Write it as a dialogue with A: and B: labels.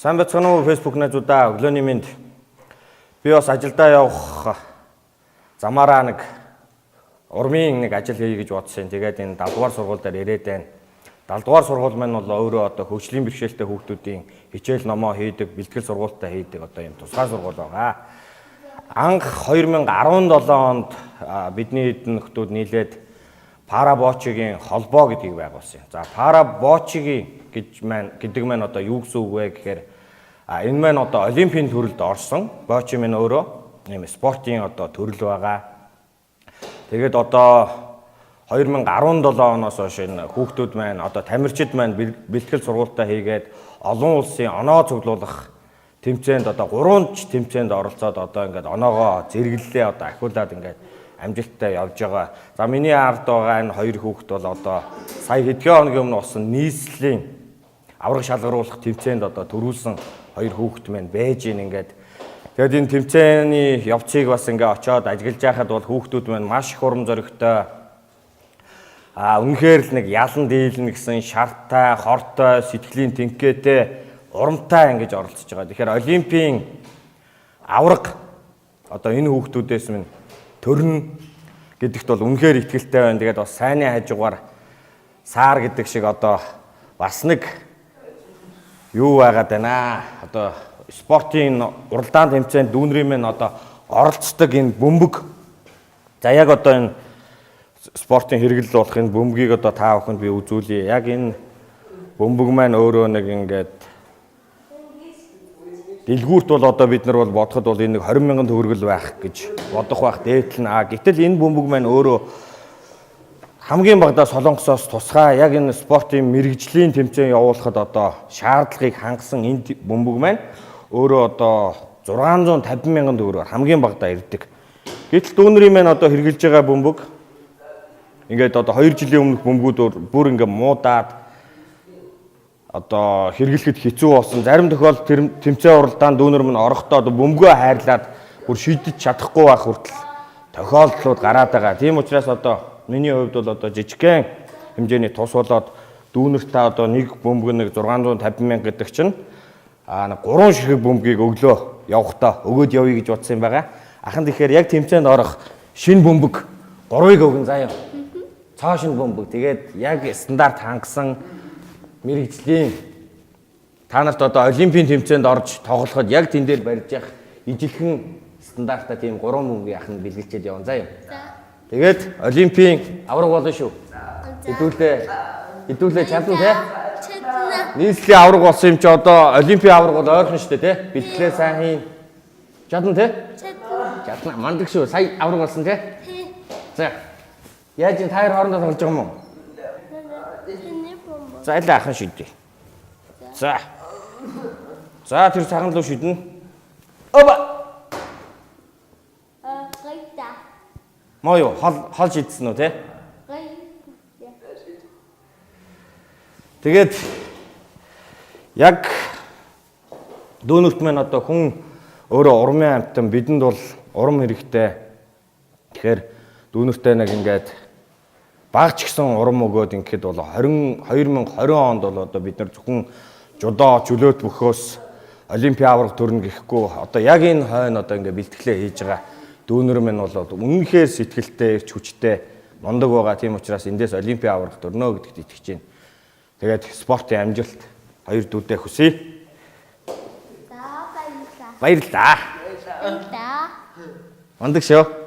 A: Сайн байцгаана уу Facebook найзуудаа, өглөөний мэнд. Би бас ажилдаа явах замаараа нэг урмын нэг ажил хийе гэж бодсон. Тэгээд энэ 70 дугаар сургууль дээр ирээд байна. 70 дугаар сургууль маань бол өөрөө одоо хөгжлийн бэрхшээлтэй хүүхдүүдийн хичээл номоо хийдэг, бэлтгэл сургуультай хийдэг одоо юм тусгай сургууль байгаа. Анх 2017 онд бидний эдэн нөхдүүд нийлээд Парабочигийн холбоо гэдгийг байгуулсан. За Парабочигийн гэдэг маань одоо юу гэсэн үг вэ гэхээр энэ маань одоо олимпийн төрөлд орсон. Бочи маань өөрөө ийм спортын одоо төрөл байгаа. Тэгээд одоо 2017 оноос хойш энэ хүүхдүүд маань одоо тамирчид маань бэлтгэл сургуультай хийгээд олон улсын оноо цуглуулах тэмцээнд одоо 3 тэмцээнд оролцоод одоо ингээд оноогоо зэрэглэлээ одоо ахиулаад ингээд амжилттай явж байгаа. За миний ард байгаа энэ хоёр хүүхэд бол одоо сая хэдхэн хоногийн өмнө болсон нийслэлийн авраг шалгаруулах тэмцээнд одоо төрүүлсэн хоёр хүүхэд маань байж ийн ингээд. Тэгээд энэ тэмцээний явцыг бас ингээд очиод ажиглаж байхад бол хүүхдүүд маань маш их урам зоригтой. Үнэхээр л нэг ялан дийлнэ гэсэн шарттай, хортой, сэтгэлийн тэнхээтэй, урамтай ингэж оролцож байгаа. Тэгэхээр олимпийн авраг одоо энэ хүүхдүүдээс минь төрн гэдэгт бол үнэхээр итгэлтэй байна. Тэгээд бас сайнны хажуугаар саар гэдэг шиг одоо бас нэг юу байгаад байна. Одоо спортын уралдаан тэмцээнд дүүнрийн мэн одоо оролцдог энэ бөмбөг. За яг одоо энэ спортын хэрэглэл болох энэ бөмбөгийг одоо та бүхэнд би үзүүлье. Яг энэ бөмбөг маань өөрөө нэг ингээд дэлгүүрт бол одоо бид нар бол бодоход бол энэ 20 мянган төгрөгөл байх гэж бодох байх дээдл нь. Гэтэл энэ бөмбөг маань өөрөө хамгийн багадаа Солонгосоос тусгай яг энэ спортын мэрэгжлийн тэмцээн явуулахад одоо шаардлагыг хангасан энэ бөмбөг маань өөрөө одоо 650 мянган төгрөгөөр хамгийн багадаа ирдэг. Гэтэл дүүнрийн маань одоо хэрэгжилж байгаа бөмбөг ингээд одоо 2 жилийн өмнөх бөмбөгүүд бүр ингээд муудаад одоо хэрэглэхэд хэцүү болсон. Зарим тохиолдолд тэмцээн уралдаанд дүүнер минь орохдоо бөмбөгөө хайрлаад бүр шийдэж чадахгүй байх хүртэл тохиолдлууд гараад байгаа. Тийм учраас одоо миний хувьд бол одоо жижигхэн хэмжээний тус болоод дүүнертээ одоо нэг бөмбөг нэг 650 мянга гэдэг чинь 3 ширхэг бөмбөгийг өглөө явахдаа өгөөд явъя гэж бодсон юм байгаа. Ахын тэгэхээр яг тэмцээнд орох шинэ бөмбөг 3-ыг өгөн заяа. Цаа шинэ бөмбөг. Тэгээд яг стандарт хангасан мэрэгжлийн та нарт одоо олимпийн тэмцээнд орж тоглоход яг тэн дээр барьж явах ижилхэн стандартаа тийм 3 бөмбөгийг ахын бэлгэлчээд явна заяа. Тэгээд олимпийн авраг болно шүү. Хэдүүлээ чадна те? Нийслэлийн авраг болсон юм чи одоо олимпийн авраг бол ойрхон шүү дээ те? Бэлтгэлээ сайн хийн. Чадна те? Чадна. Мандаг шүү. Сая авраг болсон те? За. Яаж энэ таяр хоорондоо тоглож байгаа юм уу? За аль ахын шийдээ. За. За тэр цагаан руу шийднэ. Оба. Моё хол шийдсэн үү те? Тэгээд яг дүүнерт маань одоо хүн өөрөө урмын амьтан бидэнд бол урам хэрэгтэй. Тэгэхээр дүүнертэй нэг ингээд багч гисэн урам өгөөд ингээд бол 2020 онд бол одоо бид нар зөвхөн жудоо чөлөөт бөхөөс олимпийн авраг төрнө гэхгүй одоо яг энэ хойно одоо ингээд бэлтгэлээ хийж байгаа дүүнер минь бол үнэхээр сэтгэлтэй ирч хүчтэй мундаг байгаа. Тийм учраас эндээс олимпийн авраг төрнө гэдэгт итгэж байна. Тэгээд спортын амжилт хоёр дүүдээ хүсье. За баярлалаа. Баярлалаа. Мундаг шүү.